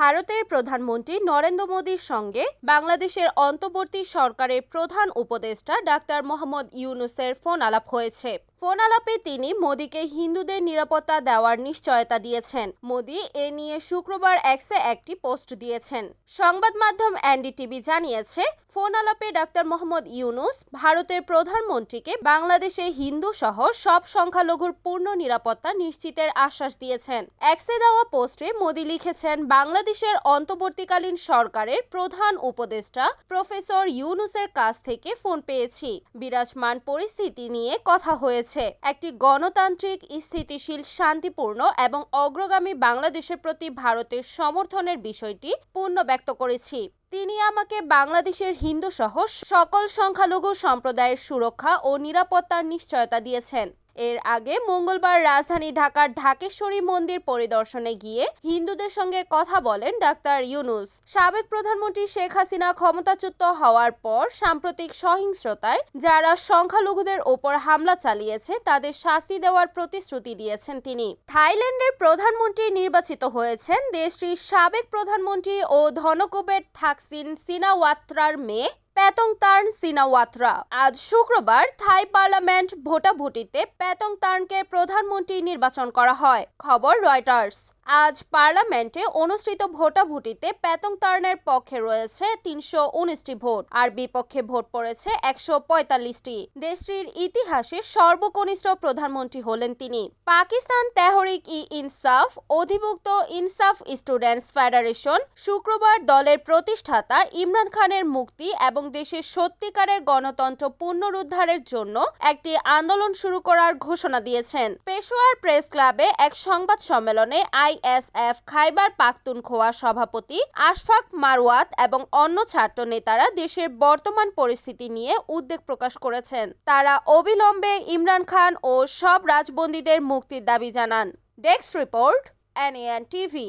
ভারতের প্রধানমন্ত্রী নরেন্দ্র মোদীর সঙ্গে বাংলাদেশের অন্তর্বর্তী সরকারের প্রধান উপদেষ্টা ডাক্তার মোহাম্মদ ইউনূসের ফোন আলাপ হয়েছে। ফোন আলাপে তিনি মোদীকে হিন্দুদের নিরাপত্তা দেওয়ার নিশ্চয়তা দিয়েছেন। মোদী এ নিয়ে শুক্রবার এক্সে একটি পোস্ট দিয়েছেন। সংবাদ মাধ্যম এনডিটিভি জানিয়েছে, ফোন আলাপে ডাক্তার মোহাম্মদ ইউনূস ভারতের প্রধানমন্ত্রীকে বাংলাদেশে হিন্দু সহ সব সংখ্যালঘুর পূর্ণ নিরাপত্তা নিশ্চিতের আশ্বাস দিয়েছেন। এক্সে দেওয়া পোস্টে মোদী লিখেছেন, বাংলাদেশের অন্তর্বর্তীকালীন সরকারের প্রধান উপদেষ্টা প্রফেসর ইউনূসের কাছ থেকে ফোন পেয়েছি। বিরাজমান পরিস্থিতি নিয়ে কথা হয়েছে। একটি গণতান্ত্রিক, স্থিতিশীল, শান্তিপূর্ণ এবং অগ্রগামী বাংলাদেশের প্রতি ভারতের সমর্থনের বিষয়টি পূর্ণ ব্যক্ত করেছি। তিনি আমাকে বাংলাদেশের হিন্দু সহ সকল সংখ্যালঘু সম্প্রদায়ের সুরক্ষা ও নিরাপত্তার নিশ্চয়তা দিয়েছেন। এর আগে মঙ্গলবার রাজধানী ঢাকার ঢাকেশ্বরী মন্দির পরিদর্শনে গিয়ে হিন্দুদের সঙ্গে কথা বলেন ডাক্তার ইউনূস। সাবেক প্রধানমন্ত্রী শেখ হাসিনা ক্ষমতাচ্যুত হওয়ার পর সাম্প্রতিক সহিংসতায় যারা সংখ্যালঘুদের ওপর হামলা চালিয়েছে তাদের শাস্তি দেওয়ার প্রতিশ্রুতি দিয়েছেন তিনি। থাইল্যান্ডের প্রধানমন্ত্রী নির্বাচিত হয়েছেন দেশটির সাবেক প্রধানমন্ত্রী ও ধনকুবের থাকসিন সিনাওয়াত্রার মেয়ে প্যাতংতার্ন সিনাওয়াত্রা। আজ শুক্রবার থাই পার্লামেন্ট ভোটাভুটিতে প্যাতংতার্নকে প্রধানমন্ত্রী নির্বাচন করা হয়। খবর রয়টার্স। আজ পার্লামেন্টে অনুষ্ঠিত ভোটাভুটিতে প্যাতংতার্নের পক্ষে রয়েছে ৩১৯টি ভোট আর বিপক্ষে ভোট পড়েছে ১৪৫টি। দেশটির ইতিহাসে সর্বকনিষ্ঠ প্রধানমন্ত্রী হলেন তিনি। পাকিস্তান তেহরিক ই ইনসাফ অধিভুক্ত ইনসাফ স্টুডেন্টস ফেডারেশন শুক্রবার দলের প্রতিষ্ঠাতা ইমরান খানের মুক্তি এবং দেশের সত্যিকারের গণতন্ত্র পুনরুদ্ধারের জন্য একটি আন্দোলন শুরু করার ঘোষণা দিয়েছেন। পেশোয়ার প্রেস ক্লাবে এক সংবাদ সম্মেলনে আইএসএফ খাইবার পাখতুনখোয়া সভাপতি আশফাক মারওয়াত এবং অন্য ছাত্র নেতারা দেশের বর্তমান পরিস্থিতি নিয়ে উদ্বেগ প্রকাশ করেছেন। তারা অবিলম্বে ইমরান খান ও সব রাজবন্দীদের মুক্তির দাবি জানান। Desk report, এনএএন TV.